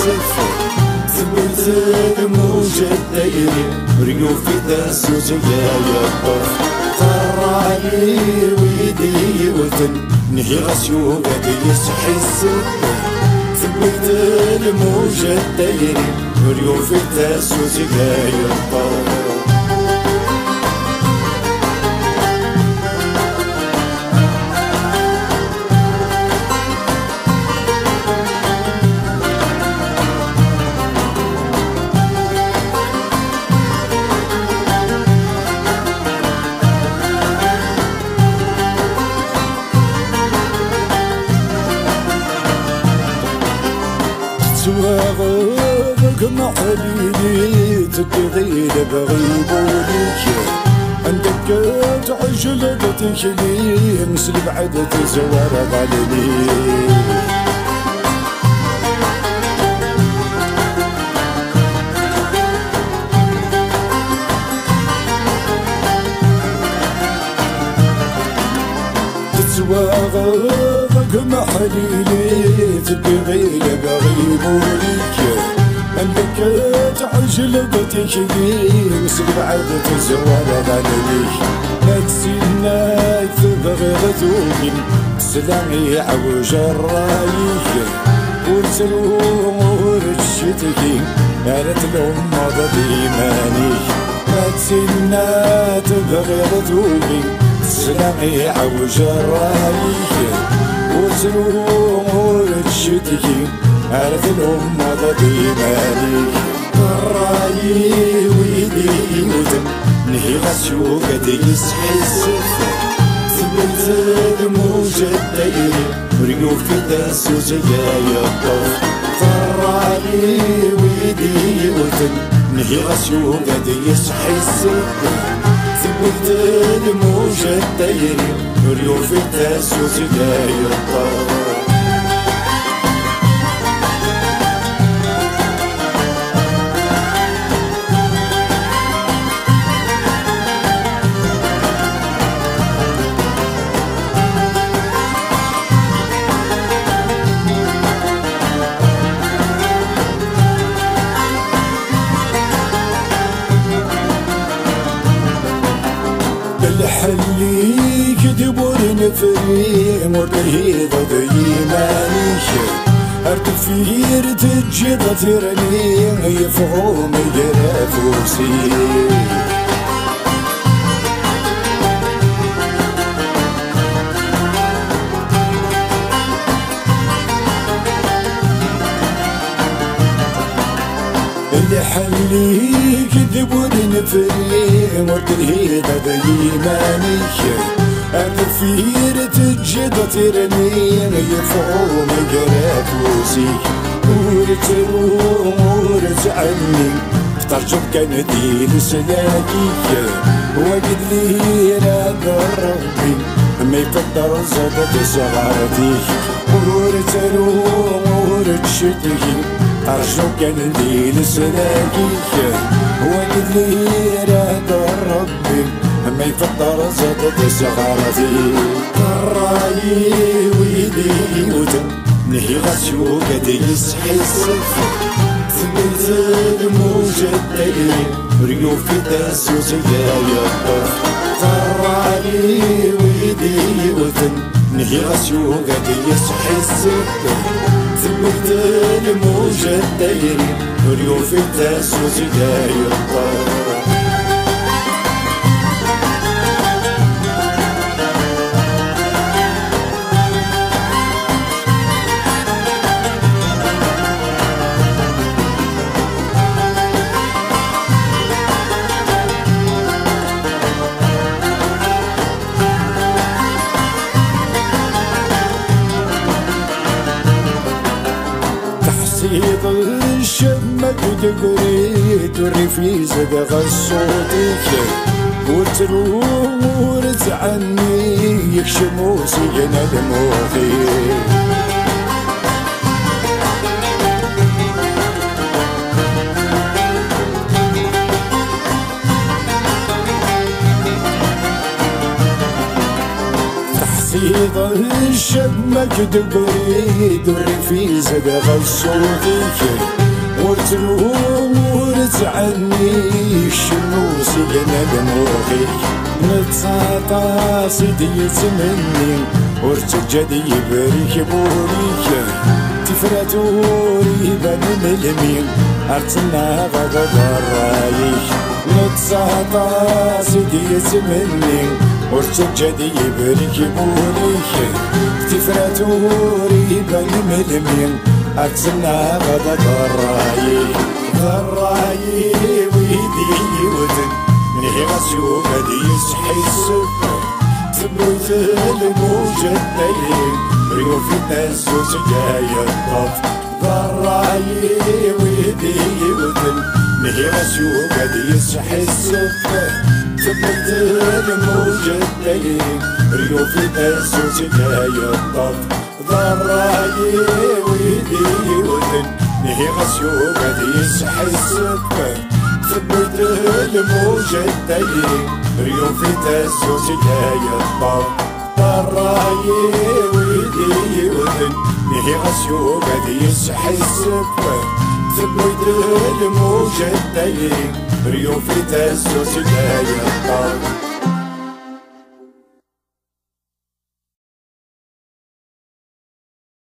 السفر ثبت الموجة الدايري ريوف داسوس يا يطف طرالي ويدي وثن نهي غسيوب يسحي السفر ثبت الموجة الدايري ريوف داسوس يا يطف سواغك مع حبيبي تبغي بغيبولك عندك تعجل تخلي مثل بعد تزور ظلمي تسواغك مع حبيبي تبغي بغيبولك عندك تعجل بتخلي مثل بعد تزور ظلمي ما تسينا تبغي غثوبي سلامي عوج الرايك وتروح الشتكي قالت لهم مضى بإيماني ما تسينا تبغي غثوبي سلامي عوج الرايك وتروح الشتكي قالت لهم مضى بإيماني الراي ويدي ودم نهي غسيوك يسحي السفر ثبت الموجة الدايري ريوف داسوس يا يطف طرالي ويدي ودم نهي غسيوك يسحي السفر ثبت الموجة الدايري ريوف داسوس يا يطف اللي كذبوا نفري مرهي ضد إيمانك ارتفير تجد ترني يفهم يرفوسي اللي حلي كذبوا نفري مرهي ضد إيمانك أرتفير تجد ترني يفهم يرفوسي ورت عني اخترت كان دين سلاكيك وقد لي راد ربي ما يقدر زادت صغارتيك ورت شتكي أرجو كان دين سلاكيك وقد لي راد ربي ما يقدر زادت صغارتي الراي ويدي ودم نهي غسيوك يسحي السفر ثبت الموجة الدايري ريوف داسوس يا يطف طرالي ويدي ودم نهي غسيوك يسحي السفر ثبت الموجة الدايري ريوف داسوس يا يطف تحصيد الشمك وتقريت والرفيز بغصوتك وتروت عني يكشموا سينا دموعي يضل الشمك دبريد ورفي زدغ الصوتيك ورتلوت عني الشموس ينادم روحيك نتساطا سيدي يتمني ورتجد يبريك بوريك تفراتوري بن اليمين أرتنا غدا رايك نتساطا سيدي يتمني ورتجد يبريك بوريك تفراتوري بن اليمين أرتنا غدا رايك ويدي ودن نهي غسيو غادي يسحي السكر تبوت الموجة الليل ريو في الناس وسجايا الطف ضراي ويدي ودن نهي غسيو غادي يسحي السكر تبوت الموجة الليل ريو في الناس وسجايا الطف ضراي ويدي ودن نهي غسيو غادي يسحي السكر ثبت الموجة الدليل ريو في تسوس جاية الطب طراي ويدي ودن نهي غسيو قد يسحي السكر ثبت الموجة الدليل ريو في تسوس جاية الطب